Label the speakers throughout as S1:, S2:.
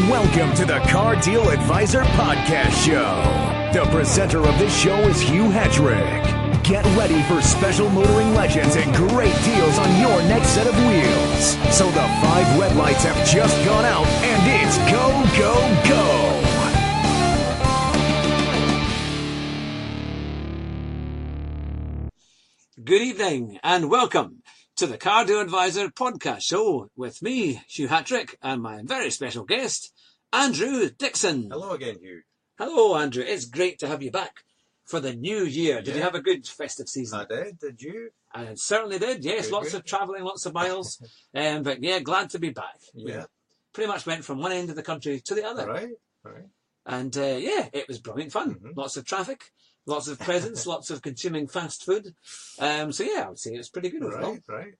S1: Welcome to the Car Deal Advisor Podcast Show. The presenter of this show is Hugh Hetrick. Get ready for special motoring legends and great deals on your next set of wheels. So the 5 red lights have just gone out and it's go, go, go.
S2: Good evening and welcome to the Car Deal Advisor Podcast Show with me, Hugh Hetrick, and my very special guest, Andrew Dixon.
S3: Hello again, Hugh.
S2: Hello, Andrew. It's great to have you back for the new year. Did you have a good festive season?
S3: I did. Did you?
S2: I certainly did, yes.
S3: Good,
S2: lots of travelling, lots of miles. But yeah, glad to be back.
S3: Yeah.
S2: Pretty much went from one end of the country to the other.
S3: Right.
S2: And yeah, it was brilliant fun.
S3: Mm-hmm.
S2: Lots of traffic, lots of presents, lots of consuming fast food. So yeah, I would say it was pretty good overall.
S3: Right.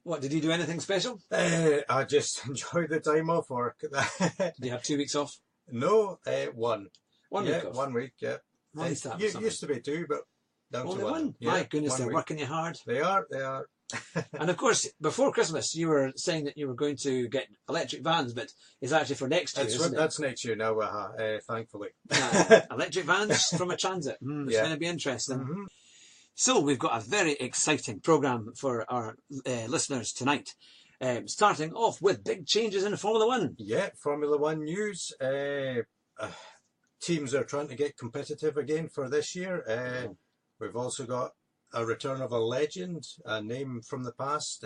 S2: What, did you do anything special?
S3: I just enjoyed the time off work.
S2: Did you have 2 weeks off?
S3: No, one.
S2: 1 week off?
S3: 1 week, yeah.
S2: At least that was
S3: You
S2: something.
S3: used to be 2, but down
S2: Only
S3: to 1.
S2: one?
S3: Yeah,
S2: My goodness,
S3: 1
S2: they're
S3: week.
S2: working you hard.
S3: They are.
S2: And of course, before Christmas, you were saying that you were going to get electric vans, but it's actually for next year, isn't it?
S3: That's next year now, thankfully.
S2: Electric vans from a transit. It's going to be interesting.
S3: Mm-hmm.
S2: So we've got a very exciting programme for our listeners tonight. Starting off with big changes in Formula One.
S3: Yeah, Formula One news. Teams are trying to get competitive again for this year. We've also got a return of a legend, a name from the past,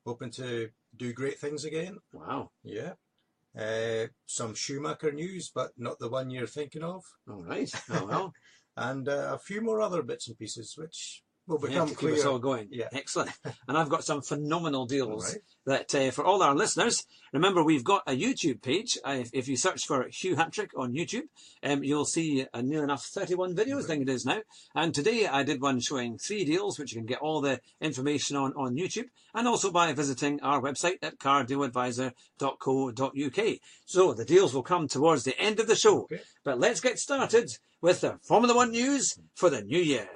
S3: hoping to do great things again.
S2: Wow.
S3: Yeah. Some Schumacher news, but not the one you're thinking of.
S2: All right. Oh, well.
S3: And a few more other bits and pieces, which will become
S2: to keep
S3: clear.
S2: us all going.
S3: Yeah.
S2: Excellent. And I've got some phenomenal deals
S3: Right.
S2: that for all our listeners. Remember, we've got a YouTube page. If you search for Hugh Hetrick on YouTube, you'll see near enough 31 videos, I think it is now. And today I did one showing 3 deals, which you can get all the information on YouTube, and also by visiting our website at cardealadvisor.co.uk. So the deals will come towards the end of the show.
S3: Okay.
S2: But let's get started with the Formula One news for the new year.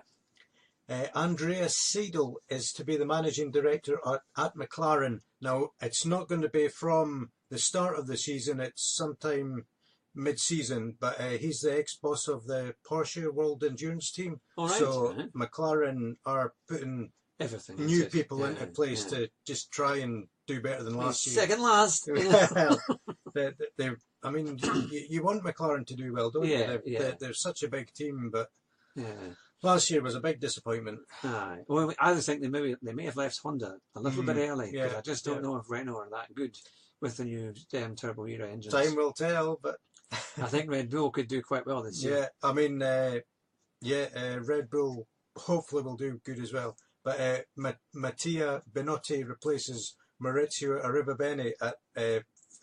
S3: Andreas Seidel is to be the managing director at McLaren. Now, it's not going to be from the start of the season, it's sometime mid-season, but he's the ex-boss of the Porsche World Endurance Team.
S2: All right.
S3: So McLaren are putting
S2: Everything
S3: new
S2: into it.
S3: people
S2: Yeah,
S3: into place
S2: yeah.
S3: to just try and do better than last year.
S2: Second last.
S3: Well, I mean, you want McLaren to do well, don't
S2: Yeah,
S3: you? They're such a big team, but
S2: Yeah.
S3: last year was a big disappointment.
S2: Aye. Well, I just think they may have left Honda a little bit early, because
S3: yeah,
S2: I just don't
S3: yeah.
S2: know if Renault are that good with the new Turbo Era engines.
S3: Time will tell, but
S2: I think Red Bull could do quite well this year.
S3: yeah, I mean, Red Bull hopefully will do good as well. But Mattia Benotti replaces Maurizio Arrivabene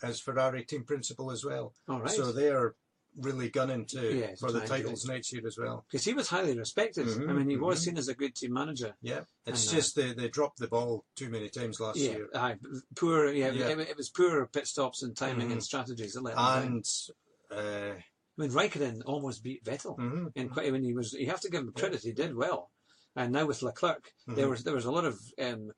S3: as Ferrari team principal as well.
S2: All right.
S3: So they are really gunning
S2: Yeah,
S3: for the
S2: trying to
S3: titles next year as well.
S2: Because he was highly respected.
S3: Mhm,
S2: I mean, he was
S3: mhm.
S2: seen as a good team manager.
S3: Yeah, it's
S2: And,
S3: just they dropped the ball too many times last
S2: Yeah,
S3: year.
S2: aye, poor. Yeah,
S3: Yeah.
S2: It was poor pit stops and timing and
S3: Mhm.
S2: strategies that let them down.
S3: And
S2: I mean, Raikkonen almost beat Vettel.
S3: mhm,
S2: And quite, when you have to give him credit, he did well. And now with Leclerc,
S3: Mhm.
S2: there was a lot of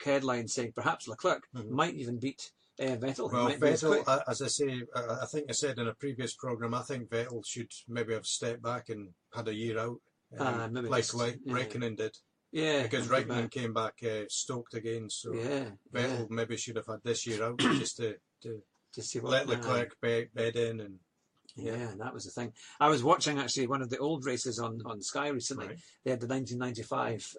S2: headlines saying perhaps Leclerc
S3: Mhm.
S2: might even beat Vettel. He
S3: well,
S2: might be as quick.
S3: Vettel, as I say, I think I said in a previous program, I think Vettel should maybe have stepped back and had a year out,
S2: Maybe
S3: like
S2: just-
S3: Raikkonen did,
S2: yeah,
S3: because
S2: and come
S3: Raikkonen
S2: back.
S3: came back stoked again. So
S2: Yeah,
S3: Vettel maybe should have had this year out just to
S2: to see what
S3: let Leclerc bed in and
S2: Yeah, and that was the thing. I was watching actually one of the old races on Sky recently.
S3: Right.
S2: They had the 1995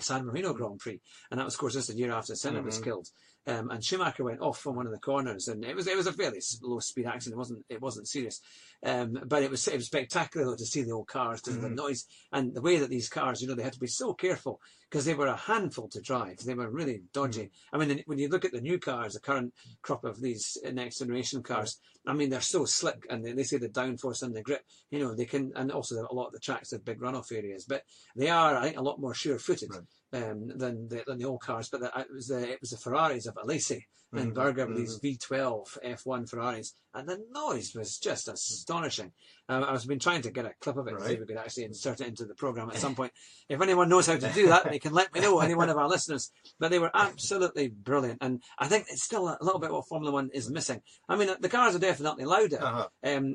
S2: San Marino Grand Prix, and that was, of course, just the year after Senna was
S3: Mhm.
S2: killed. And Schumacher went off on one of the corners, and it was a fairly low speed accident. It wasn't serious, but it was spectacular though, to see the old cars, to the noise and the way that these cars, they had to be so careful because they were a handful to drive. They were really dodgy. I mean, when you look at the new cars, the current crop of these next generation cars, I mean, they're so slick, and they say the downforce and the grip, they can, and also a lot of the tracks have big runoff areas, but they are, I think, a lot more sure-footed.
S3: Right.
S2: Than the old cars, but it was the Ferraris of Alesi and
S3: Mhm,
S2: Berger with these V12 F1 Ferraris, and the noise was just astonishing. I've been trying to get a clip of it to see
S3: Right.
S2: if we could actually insert it into the programme at some point. If anyone knows how to do that, they can let me know, any one of our listeners. But they were absolutely brilliant. And I think it's still a little bit what Formula One is missing. I mean, the cars are definitely louder,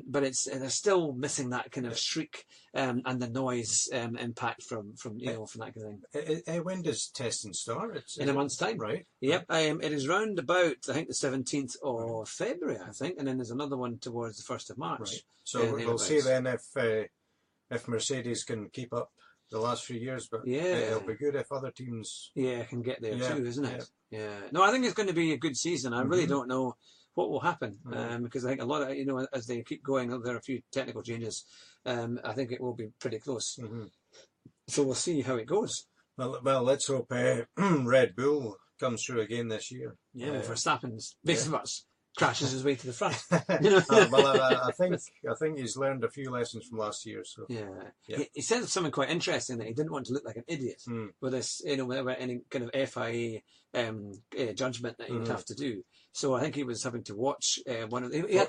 S2: but they're still missing that kind of shriek and the noise impact from from that kind of thing.
S3: When does testing start?
S2: In a month's time.
S3: Right.
S2: Yep. It is round about, I think, the 17th of February, I think. And then there's another one towards the 1st of March.
S3: Right. So we'll see then if Mercedes can keep up the last few years, but it'll be good if other teams
S2: can get there too, isn't it? Yeah. No, I think it's going to be a good season. I really don't know what will happen because I think a lot of, as they keep going, there are a few technical changes. I think it will be pretty close. So we'll see how it goes.
S3: Well, let's hope Red Bull comes through again this year.
S2: Yeah, well, Verstappen's basically crashes his way to the front.
S3: I think he's learned a few lessons from last year. So
S2: He said something quite interesting, that he didn't want to look like an idiot with this, without any kind of FIA judgment that he would have to do. So I think he was having to watch he had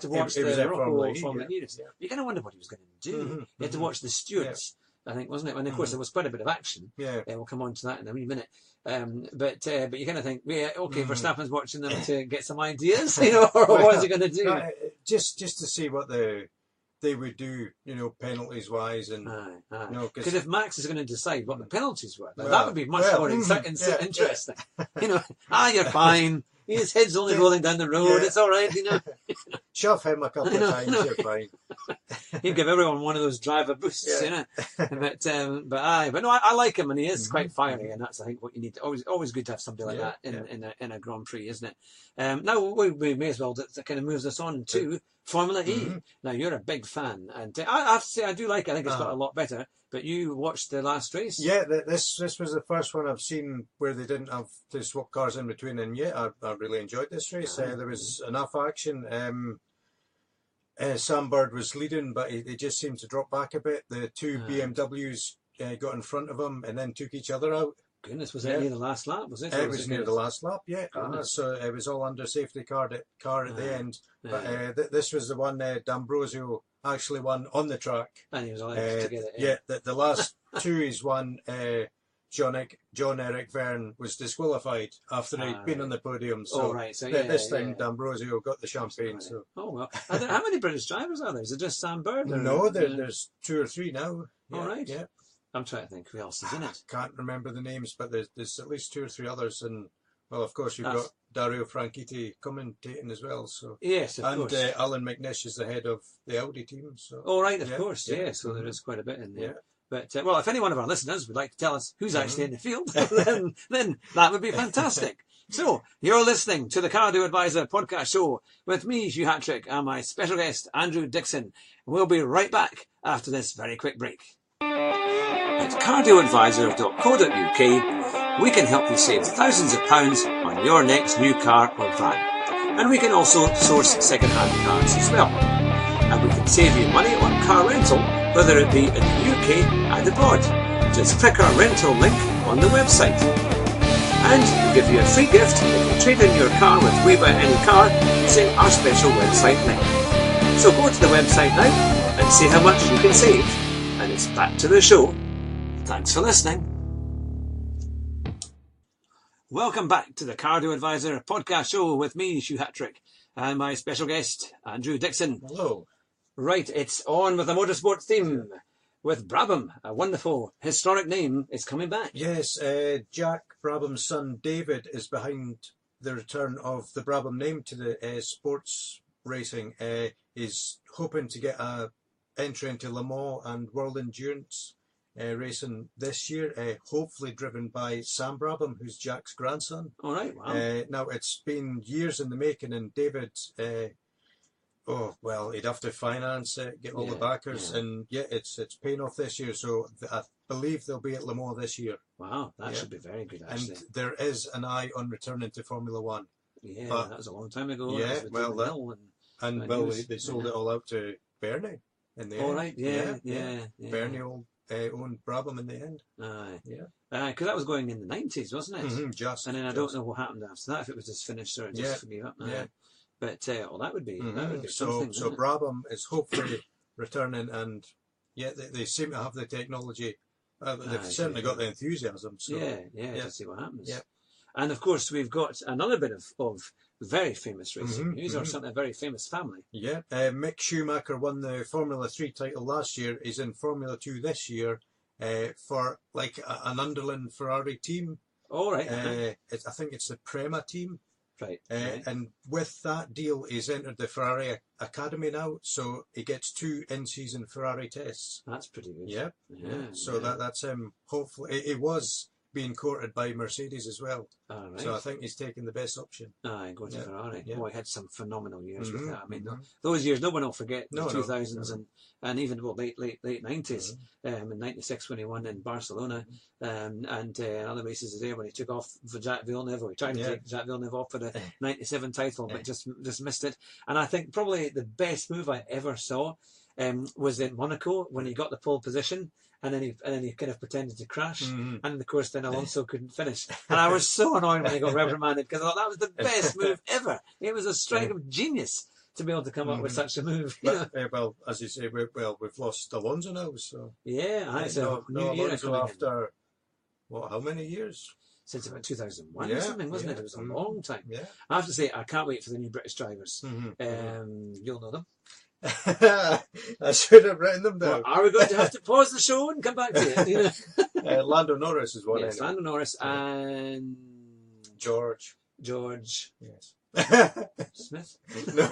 S2: to watch the Morocco Formula E. You kind of wonder what he was going to do. He had to watch the stewards. I think, wasn't it? And of course, there was quite a bit of action. We'll come on to that in a wee minute. But you kind of think, Verstappen's watching them to get some ideas, or what is he going to do?
S3: Just to see what they would do, penalties wise, and
S2: because if Max is going to decide what the penalties were, that would be much more interesting. You're fine. His head's only rolling down the road. It's all right,
S3: Shove him a couple of times, you're fine.
S2: He'd give everyone one of those driver boosts, But no, I like him, and he is quite fiery, and that's, I think, what you need. Always good to have somebody like that in a Grand Prix, isn't it? Now we may as well, that kind of moves us on to Formula E. Now you're a big fan, and I have to say I do like it. I think it's got a lot better. But you watched the last race?
S3: Yeah, this was the first one I've seen where they didn't have to swap cars in between, and I really enjoyed this race. There was enough action. Sam Bird was leading, but he just seemed to drop back a bit. The two BMWs got in front of him and then took each other out.
S2: Goodness, was it near the last lap? Was it?
S3: It was near the last lap, so it was all under safety car at the end. But this was the one D'Ambrosio actually won on the track.
S2: And he was allowed to get it.
S3: The last two he's won. John-Eric Verne was disqualified after he'd been on the podium. So, this time D'Ambrosio got the champagne. So.
S2: Oh, well. How many British drivers are there? Is it just Sam Bird?
S3: No, there's 2 or 3 now.
S2: All right. Yeah. I'm trying to think who else is in it.
S3: Can't remember the names, but there's at least 2 or 3 others. And, well, of course, you've got Dario Franchitti commentating as well. So
S2: yes, of course.
S3: And Alan McNish is the head of the Audi team. So.
S2: Oh, right, of course. Yeah, so there is quite a bit in there. Yeah. But, well, if any one of our listeners would like to tell us who's actually in the field, then that would be fantastic. So, you're listening to the Cardio Advisor podcast show with me, Hugh Hatrick, and my special guest, Andrew Dixon. We'll be right back after this very quick break. At cardioadvisor.co.uk, we can help you save thousands of pounds on your next new car or van. And we can also source second-hand cars as well. And we can save you money on car rental, whether it be in the UK and abroad. Just click our rental link on the website. And we'll give you a free gift if you trade in your car with We Buy Any Car using our special website link. So go to the website now and see how much you can save. And it's back to the show. Thanks for listening. Welcome back to the Cardio Advisor podcast show with me, Hugh Hatrick, and my special guest, Andrew Dixon.
S3: Hello.
S2: Right, it's on with a motorsport theme with Brabham, a wonderful historic name, is coming back.
S3: Yes, Jack Brabham's son David is behind the return of the Brabham name to the sports racing. He's hoping to get a entry into Le Mans and World Endurance racing this year, hopefully driven by Sam Brabham, who's Jack's grandson.
S2: All right, wow.
S3: Now, it's been years in the making, and David, he'd have to finance it, get all the backers, and it's paying off this year, so I believe they'll be at Le Mans this year.
S2: Wow, that should be very good, actually.
S3: And there is an eye on returning to Formula One.
S2: Yeah, that was a long time ago.
S3: Yeah, they sold it all out to Bernie in the end.
S2: All right, yeah.
S3: Bernie owned Brabham in the end.
S2: Because that was going in the 90s, wasn't it?
S3: Mm-hmm,
S2: and then I don't know what happened after that, if it was just finished or just gave up. But that would be something.
S3: So Brabham is hopefully returning, and yeah, they seem to have the technology. They've
S2: Aye,
S3: certainly
S2: yeah.
S3: got the enthusiasm. So
S2: Yeah,
S3: yeah.
S2: to see what happens.
S3: Yeah.
S2: And of course, we've got another bit of very famous racing
S3: Mhm,
S2: news, or
S3: mhm.
S2: certainly a very famous family.
S3: Yeah, Mick Schumacher won the Formula 3 title last year. He's in Formula 2 this year for like an underland Ferrari team.
S2: All right.
S3: I think it's the Prema team.
S2: Right.
S3: And with that deal, he's entered the Ferrari Academy now, so he gets 2 in-season Ferrari tests.
S2: That's pretty good.
S3: Yeah. So
S2: yeah.
S3: that's him. Hopefully, it was being courted by Mercedes as well.
S2: All right.
S3: So I think he's taking the best option.
S2: Aye, go to Ferrari.
S3: Yeah.
S2: Oh, he had some phenomenal years with
S3: Mhm,
S2: that. I mean,
S3: mhm.
S2: those years no one will forget.
S3: No,
S2: The
S3: no,
S2: 2000s
S3: no.
S2: and even late 90s. In '96 when he won in Barcelona, and other races there when he took off for Jacques Villeneuve, or he tried to take Jacques Villeneuve off for the '97 title, but just missed it. And I think probably the best move I ever saw was in Monaco when he got the pole position. And then he kind of pretended to crash, and of course then Alonso couldn't finish. And I was so annoyed when he got reprimanded, because I thought that was the best move ever. It was a strike of genius to be able to come up with such a move.
S3: But, well, as you say, we've lost Alonso now, so
S2: It's a new era
S3: Alonso
S2: coming in.
S3: after how many years?
S2: Since about 2001 or something, wasn't it? It was a long time.
S3: Yeah.
S2: I have to say, I can't wait for the new British drivers.
S3: Mhm,
S2: You'll know them.
S3: I should have written them down.
S2: Are we going to have to pause the show and come back to it? You know?
S3: Lando Norris is one.
S2: Yes,
S3: anyway.
S2: Lando Norris and
S3: George. Yes.
S2: Smith.
S3: No.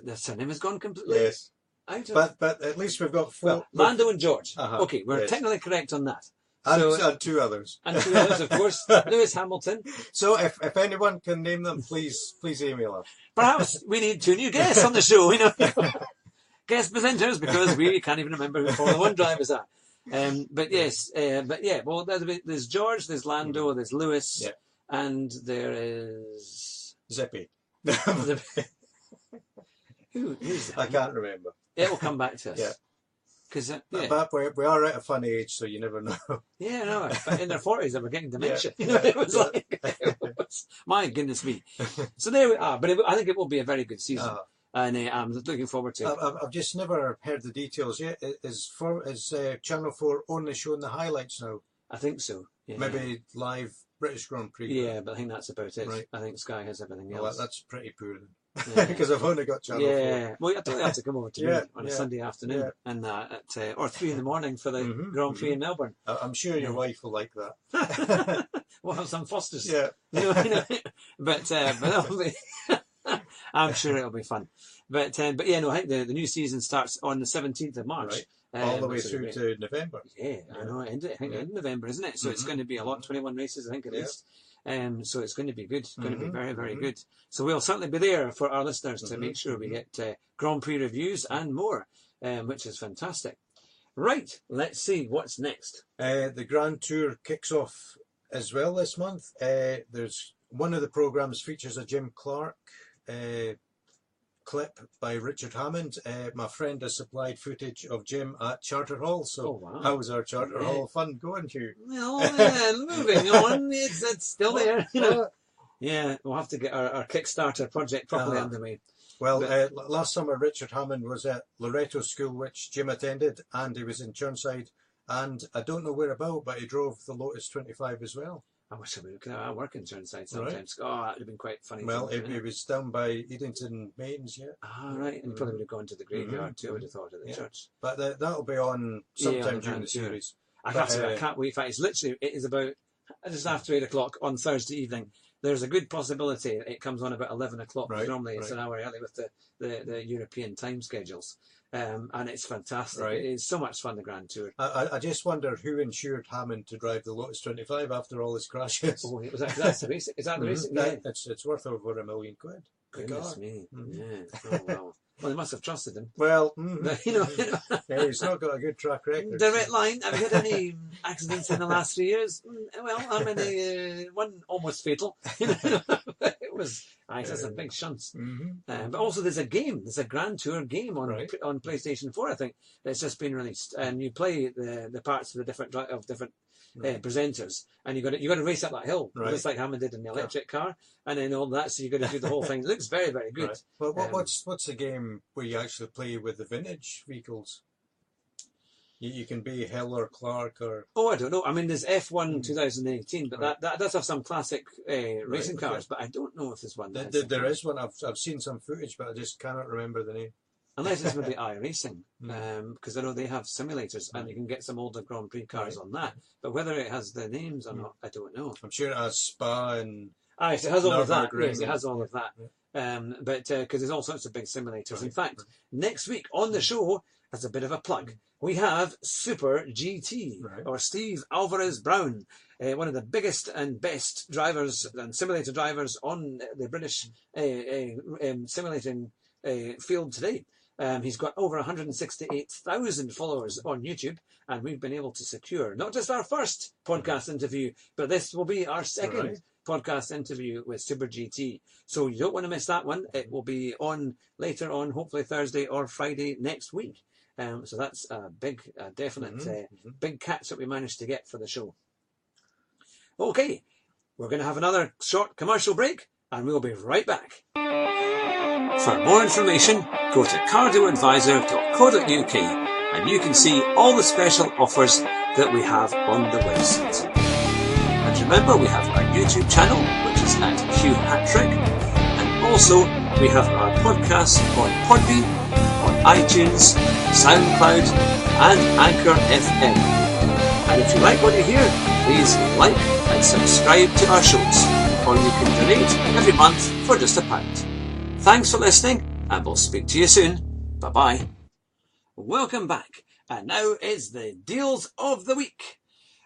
S2: Their surname has gone completely
S3: Yes.
S2: out of...
S3: But at least we've got 4.
S2: Lando and George.
S3: Uh-huh,
S2: Okay, we're
S3: yes.
S2: technically correct on that.
S3: And 2 others.
S2: And 2 others, of course. Lewis Hamilton.
S3: So if anyone can name them, please email us.
S2: Perhaps we need 2 new guests on the show, you know. Guest presenters, because we can't even remember who Formula 1 drivers are. But yes, well, there's George, there's Lando, there's Lewis, and there is...
S3: Zippy.
S2: Who's that?
S3: I can't remember.
S2: It will come back to us.
S3: Yeah.
S2: Because
S3: But we are at a funny age, so you never know.
S2: Yeah, no, but in their 40s they were getting dementia. You know, it was my goodness me. So there we are. But I think it will be a very good season. And I'm looking forward to it.
S3: I've just never heard the details yet. Is Channel 4 only showing the highlights now?
S2: I think so. Yeah.
S3: Maybe live British Grand Prix.
S2: Yeah, but I think that's about it.
S3: Right.
S2: I think Sky has everything
S3: Well,
S2: else.
S3: that's pretty poor then. Because I've only got Channel 4.
S2: Yeah, well, you have to come over to me on a Sunday afternoon, and or 3 in the morning for the Grand Prix in Melbourne.
S3: I'm sure your wife will like that.
S2: We'll have some Fosters.
S3: Yeah.
S2: You know, but it'll be I'm sure it'll be fun. But yeah, no, I think the new season starts on the 17th of March.
S3: Right. All the way through to November.
S2: Yeah, I know. I think in November, isn't it? So it's going to be a lot, 21 races, I think, at least. So it's going to be good. It's going to be very, very good. So we'll certainly be there for our listeners to make sure we get Grand Prix reviews and more, which is fantastic. Right, let's see what's next.
S3: The Grand Tour kicks off as well this month. There's one of the programmes features a Jim Clark clip by Richard Hammond. My friend has supplied footage of Jim at Charter Hall. So how's our Charter Hall fun going, Hugh?
S2: Well, moving on. It's still there. You know. Yeah, we'll have to get our Kickstarter project properly underway.
S3: Well, last summer Richard Hammond was at Loreto School, which Jim attended, and he was in Churnside. And I don't know where about, but he drove the Lotus 25 as well.
S2: I wish I work in Churnside sometimes. Right. Oh, that would have been quite funny.
S3: Well, it was down by Edenton Mains,
S2: right. And probably would have gone to the graveyard too, I would have thought, at the church.
S3: But that'll be on sometime during the series.
S2: I can't wait. In fact, it is about just after 8 o'clock on Thursday evening. There's a good possibility it comes on about 11 o'clock. Right, normally it's an hour early with the European time schedules. And it's fantastic. Right. It is so much fun, the Grand Tour.
S3: I just wonder who insured Hammond to drive the Lotus 25 after all his crashes.
S2: Oh, that's the racing. Is that the racing? Yeah.
S3: It's worth over £1 million.
S2: Goodness me. Yeah. Oh, well. Well, they must have trusted him.
S3: Well,
S2: you know,
S3: he's not got a good track record.
S2: Direct line. Have you had any accidents in the last 3 years? Well, how many? One almost fatal. was, it's a big shunts.
S3: Mm-hmm.
S2: But also there's a game, there's a Grand Tour game on
S3: Right.
S2: on PlayStation 4, I think, that's just been released, and you play the parts of the different presenters, and you got to race up that hill,
S3: Right.
S2: just like Hammond did in the electric car, and then all that. So you got to do the whole thing. It looks very, very good.
S3: Right. Well, what's the game where you actually play with the vintage vehicles? You can be Hill or Clark or...
S2: Oh, I don't know. I mean, there's F1 2018, but
S3: Right.
S2: that does have some classic racing
S3: okay.
S2: cars. But I don't know if there's one.
S3: There is one. I've seen some footage, but I just cannot remember the name.
S2: Unless it's maybe iRacing, because I know they have simulators, and you can get some older Grand Prix cars on that. But whether it has the names or not, I don't know.
S3: I'm sure it has Spa and...
S2: Yes, it has all of that.
S3: Nürburgring.
S2: Yes, it has all of that. But because there's all sorts of big simulators. In fact, next week on the show, as a bit of a plug, we have Super GT, or Steve Alvarez Brown, one of the biggest and best drivers and simulator drivers on the British simulating field today. He's got over 168,000 followers on YouTube, and we've been able to secure not just our first podcast interview, but this will be our second podcast interview with Super GT. So you don't want to miss that one. It will be on later on, hopefully Thursday or Friday next week. So that's a big, definite, big catch that we managed to get for the show. Okay, we're going to have another short commercial break, and we'll be right back. For more information, go to cardioadvisor.co.uk, and you can see all the special offers that we have on the website. And remember, we have our YouTube channel, which is at Hugh Hatrick, and also we have our podcast on Podbean, on iTunes, SoundCloud, and Anchor FM. And if you like what you hear, please like and subscribe to our shows, or you can donate every month for just £1. Thanks for listening, and we'll speak to you soon. Bye-bye. Welcome back, and now is the deals of the week.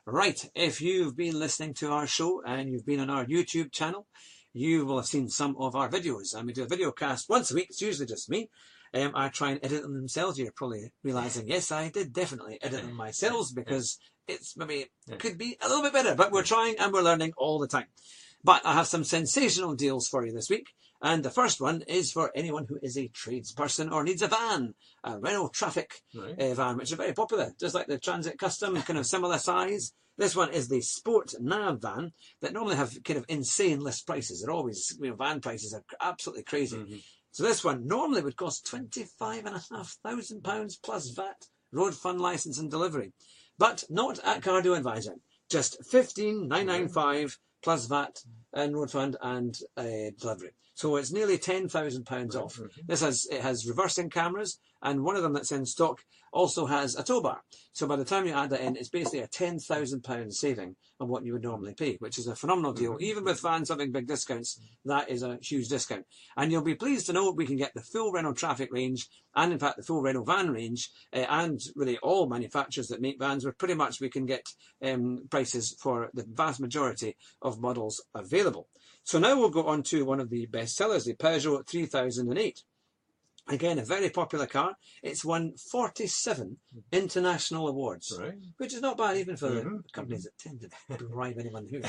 S2: Right, if you've been listening to our show and you've been on our YouTube channel, you will have seen some of our videos, and we do a video cast once a week. It's usually just me. I try and edit them themselves. You're probably realising, yes, I did definitely edit them myself, because it's maybe could be a little bit better, but we're trying and we're learning all the time. But I have some sensational deals for you this week. And the first one is for anyone who is a tradesperson or needs a van, a Renault Traffic van, which is very popular, just like the Transit Custom, kind of similar size. This one is the Sport Nav van that normally have kind of insane list prices. They're always, van prices are absolutely crazy. So this one normally would cost £25,500 plus VAT, road fund licence and delivery. But not at Cardio Advisor. Just £15,995 plus VAT and road fund and delivery. So it's nearly £10,000 off. It has reversing cameras, and one of them that's in stock also has a tow bar. So by the time you add that in, it's basically a £10,000 saving on what you would normally pay, which is a phenomenal deal. Even with vans having big discounts, that is a huge discount. And you'll be pleased to know we can get the full Renault Traffic range, and in fact the full Renault van range, and really all manufacturers that make vans, where pretty much we can get prices for the vast majority of models available. So now we'll go on to one of the best sellers, the Peugeot 3008. Again, a very popular car. It's won 47 international awards, which is not bad even for the companies that tend to bribe anyone who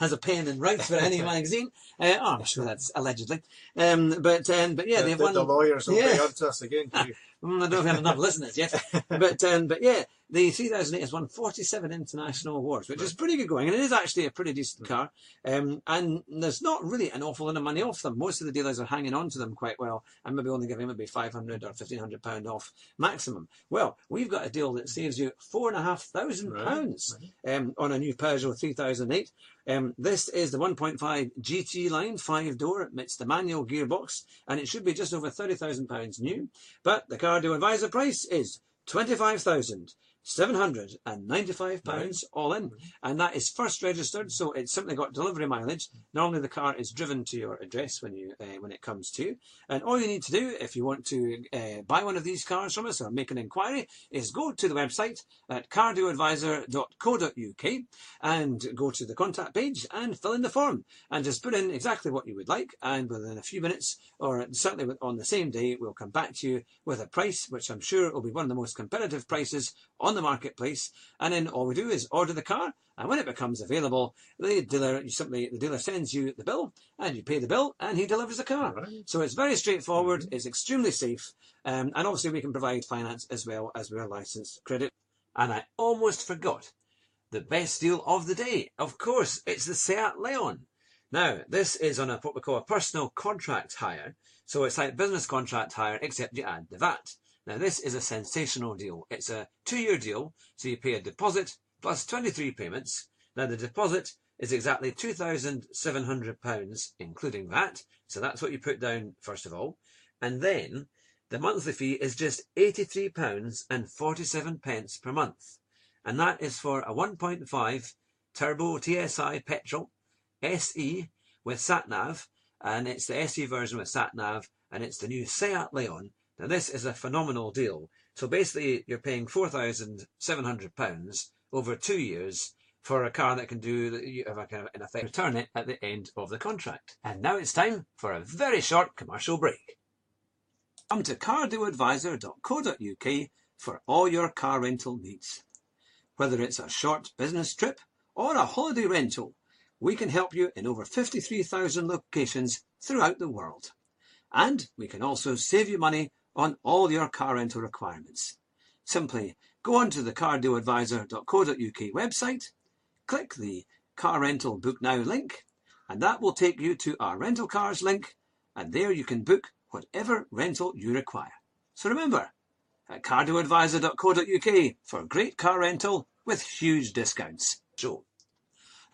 S2: has a pen and writes for any magazine. I'm sure that's allegedly. But yeah, they've won.
S3: The lawyers will be on to us again.
S2: I don't know if we have enough listeners yet. But yeah, the 3008 has won 47 international awards, which is pretty good going. And it is actually a pretty decent car. And there's not really an awful lot of money off them. Most of the dealers are hanging on to them quite well, and maybe only giving maybe £500 or £1,500 off maximum. Well, we've got a deal that saves you £4,500 on a new Peugeot 3008. This is the 1.5 GT line, 5-door. It's the manual gearbox, and it should be just over £30,000 new. But the Cardio Advisor price is £25,795 all in, and that is first registered, so it's simply got delivery mileage. Normally the car is driven to your address when it comes to you, and all you need to do if you want to buy one of these cars from us or make an inquiry is go to the website at cardioadvisor.co.uk and go to the contact page and fill in the form and just put in exactly what you would like, and within a few minutes, or certainly on the same day, we'll come back to you with a price which I'm sure will be one of the most competitive prices on on the marketplace, and then all we do is order the car, and when it becomes available, the dealer sends you the bill, and you pay the bill, and he delivers the car.
S3: Right.
S2: So it's very straightforward, it's extremely safe, and obviously we can provide finance as well as we're licensed credit. And I almost forgot the best deal of the day. Of course, it's the Seat Leon. Now, this is on what we call a personal contract hire. So it's like business contract hire, except you add the VAT. Now, this is a sensational deal. It's a 2-year deal, so you pay a deposit plus 23 payments. Now, the deposit is exactly £2,700, including VAT. So that's what you put down, first of all. And then the monthly fee is just £83.47 per month. And that is for a 1.5 turbo TSI petrol SE with sat-nav, and it's the SE version with sat-nav, and it's the new Seat Leon. Now this is a phenomenal deal. So basically you're paying £4,700 over 2 years for a car that can do, you can in effect return it at the end of the contract. And now it's time for a very short commercial break. Come to cardealadvisor.co.uk for all your car rental needs. Whether it's a short business trip or a holiday rental, we can help you in over 53,000 locations throughout the world. And we can also save you money on all your car rental requirements. Simply go onto the cardealadvisor.co.uk website, click the Car Rental Book Now link, and that will take you to our rental cars link, and there you can book whatever rental you require. So remember, at cardealadvisor.co.uk for great car rental with huge discounts.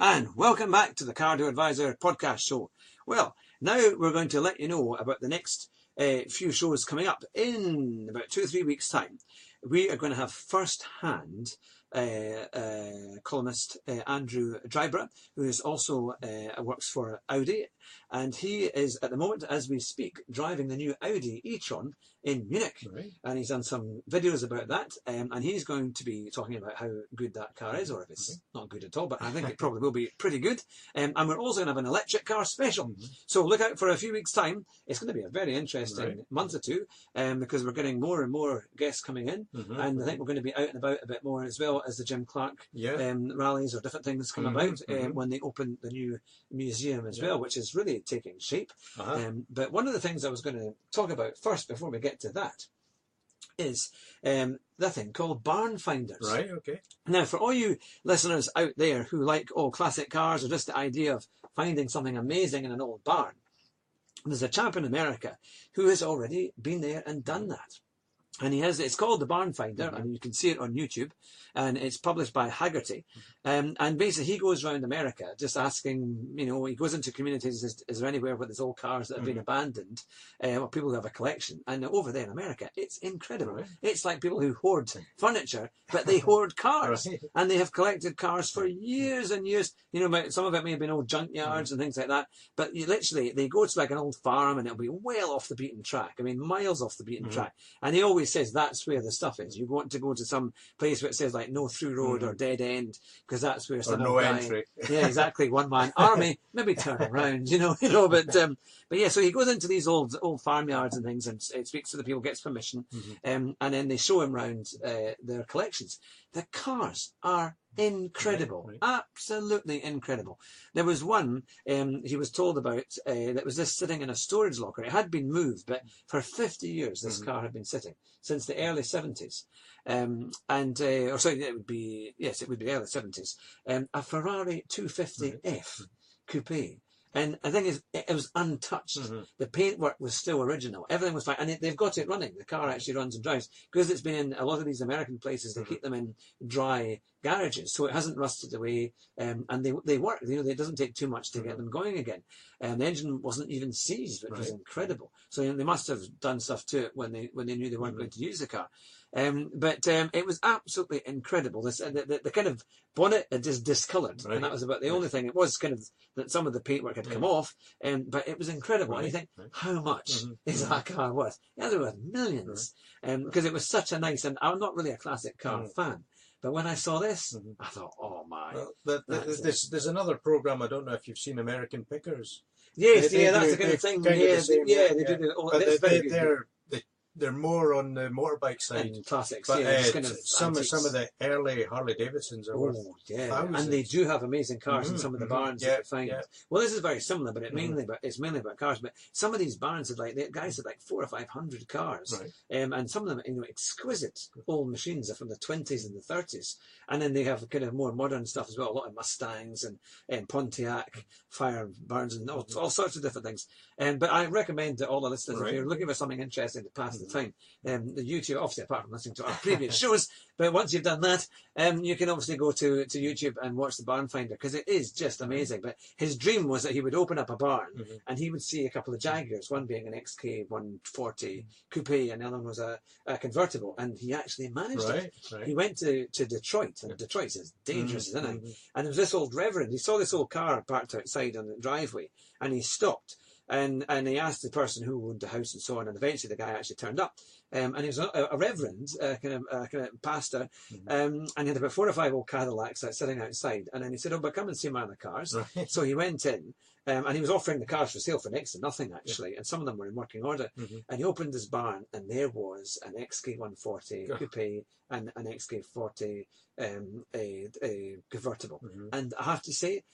S2: And welcome back to the Cardio Advisor podcast show. Well, now we're going to let you know about the next few shows coming up in about 2 or 3 weeks' time. We are going to have first-hand columnist Andrew Drybra, who is also works for Audi, and he is at the moment, as we speak, driving the new Audi e-tron in Munich.
S3: Right.
S2: And he's done some videos about that, and he's going to be talking about how good that car is, or if it's not good at all, but I think it probably will be pretty good. And we're also going to have an electric car special. So look out for a few weeks' time. It's going to be a very interesting month or two, because we're getting more and more guests coming in, and I think we're going to be out and about a bit more, as well as the Jim Clark rallies or different things come about when they open the new museum as well, which is really taking shape. But one of the things I was going to talk about first, before we get to that, is the thing called barn finders.
S3: Right, okay.
S2: Now, for all you listeners out there who like old classic cars, or just the idea of finding something amazing in an old barn, there's a chap in America who has already been there and done that. And it's called The Barn Finder, and you can see it on YouTube, and it's published by Haggerty. And basically he goes around America just asking, he goes into communities, is there anywhere where there's old cars that have been abandoned, or people who have a collection? And over there in America, it's incredible. Right. It's like people who hoard furniture, but they hoard cars. Right. And they have collected cars for years and years. Some of it may have been old junkyards and things like that, but they go to like an old farm, and it'll be well off the beaten track. I mean, miles off the beaten track. And he always says that's where the stuff is. You want to go to some place where it says like no through road or dead end, because that's where some
S3: no entry.
S2: Yeah, exactly. One man army, maybe turn around, but yeah. So he goes into these old farmyards and things, and speaks to the people, gets permission, and then they show him around their collections. The cars are incredible, absolutely incredible. There was one he was told about that was just sitting in a storage locker. It had been moved, but for 50 years this car had been sitting, since the early 70s. It would be early 70s. A Ferrari 250F coupe. And the thing is, it was untouched. The paintwork was still original. Everything was fine. And they've got it running. The car actually runs and drives. Because it's been in a lot of these American places, they keep them in dry garages. So it hasn't rusted away. And they work. It doesn't take too much to get them going again. And the engine wasn't even seized, which was incredible. So they must have done stuff to it when they knew they weren't going to use the car. But it was absolutely incredible. The kind of bonnet had just discoloured, and that was about the only thing. It was kind of that some of the paintwork had come off, but it was incredible. And you think, how much is that car worth? It was worth millions, because it was such a nice. And I'm not really a classic car fan, but when I saw this, I thought, oh my!
S3: Well, there's another program. I don't know if you've seen American Pickers.
S2: Yes, that's the kind of thing. They do.
S3: they're more on the motorbike side.
S2: And classics,
S3: But
S2: yeah. Just kind of
S3: some
S2: antiques.
S3: of the early Harley Davidsons are worth
S2: Oh, yeah.
S3: thousands.
S2: And they do have amazing cars in some of the barns that you find.
S3: Yeah.
S2: Well, this is very similar, but it's mainly about cars. But some of these barns had guys had like 400 or 500 cars,
S3: Right.
S2: and some of them, exquisite old machines are from the 20s and the 30s. And then they have kind of more modern stuff as well. A lot of Mustangs and Pontiac fire barns and all sorts of different things. But I recommend that all the listeners, if you're looking for something interesting to pass the time, the YouTube, obviously apart from listening to our previous shows, but once you've done that, you can obviously go to YouTube and watch the Barn Finder, because it is just amazing. But his dream was that he would open up a barn and he would see a couple of Jaguars, one being an XK 140 coupe and the other one was a convertible, and he actually managed it.
S3: Right.
S2: He went to Detroit, and Detroit's as dangerous, isn't it? And there was this old reverend, he saw this old car parked outside on the driveway, and he stopped. And he asked the person who owned the house and so on, and eventually the guy actually turned up. And he was a reverend, kind of pastor, and he had about 4 or 5 old Cadillacs sitting outside. And then he said, "Oh, but come and see my other cars."
S3: Right.
S2: So he went in, and he was offering the cars for sale for next to nothing, actually. And some of them were in working order. And he opened his barn, and there was an XK 140 coupe and an XK 40 a convertible. And I have to say,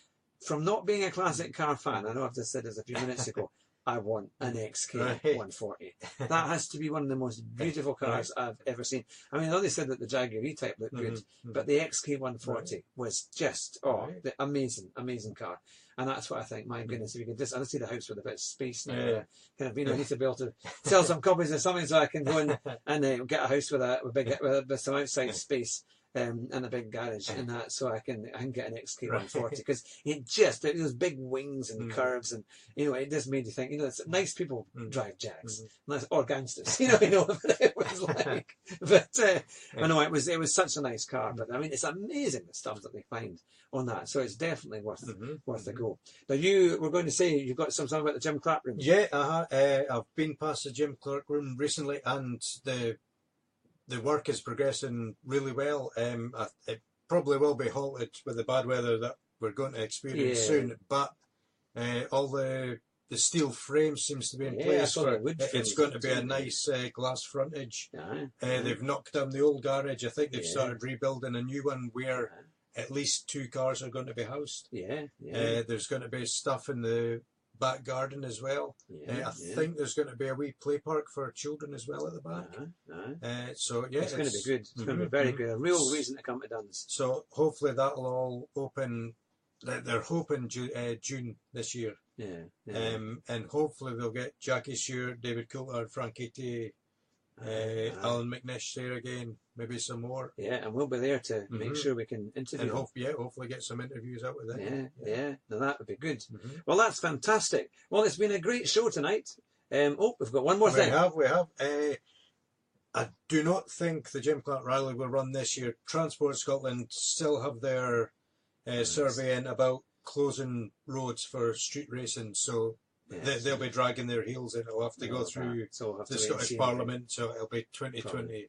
S2: from not being a classic car fan, I know I've just said this a few minutes ago, I want an XK 140. That has to be one of the most beautiful cars I've ever seen. I mean, I know they said that the Jaguar E-Type looked good, but the XK 140 was just, the amazing car. And that's what I think. My goodness, if you could just, I see the house with a bit of space now. Kind of, I need to be able to sell some copies of something so I can go and get a house with some outside space. And a big garage and that, so I can get an XK 140, because it those big wings and curves, and it just made you think, it's nice people drive Jags, or gangsters, what it was like. But I know it was such a nice car. But I mean, it's amazing the stuff that they find on that, so it's definitely worth a go. Now you were going to say you've got something about the Jim Clark room.
S3: Yeah, I've been past the Jim Clark room recently, and the work is progressing really well. It probably will be halted with the bad weather that we're going to experience soon, but all the steel frame seems to be in place. It's going to be a nice glass frontage. They've knocked down the old garage. I think they've started rebuilding a new one where at least 2 cars are going to be housed. There's going to be stuff in the back garden as well. I think there's going to be a wee play park for children as well at the back. So yeah,
S2: it's going to be good. It's going to be very good. A real reason to come to Duns.
S3: So hopefully that'll all open. They're hoping June this year. And hopefully they'll get Jackie Stewart, David Coulthard, Frankie T, Alan McNish there again, maybe some more.
S2: And we'll be there to make sure we can interview
S3: and hopefully get some interviews out with them.
S2: No, that would be good. Well, that's fantastic. Well, it's been a great show tonight. We've got one more thing.
S3: We have. I do not think the Jim Clark Rally will run this year. Transport Scotland still have their survey in about closing roads for street racing, so they'll be dragging their heels in. It'll have to go through the Scottish Parliament, so it'll be 2020,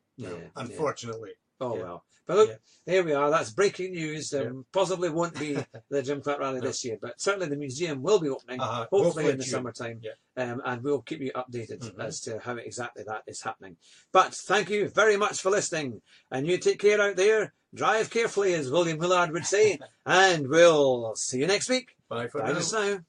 S3: unfortunately.
S2: Well. But look, there we are. That's breaking news. Possibly won't be the Jim Clark Rally this year, but certainly the museum will be opening, hopefully in the summertime. And we'll keep you updated as to how exactly that is happening. But thank you very much for listening. And you take care out there. Drive carefully, as William Willard would say. And we'll see you next week.
S3: Bye for
S2: now.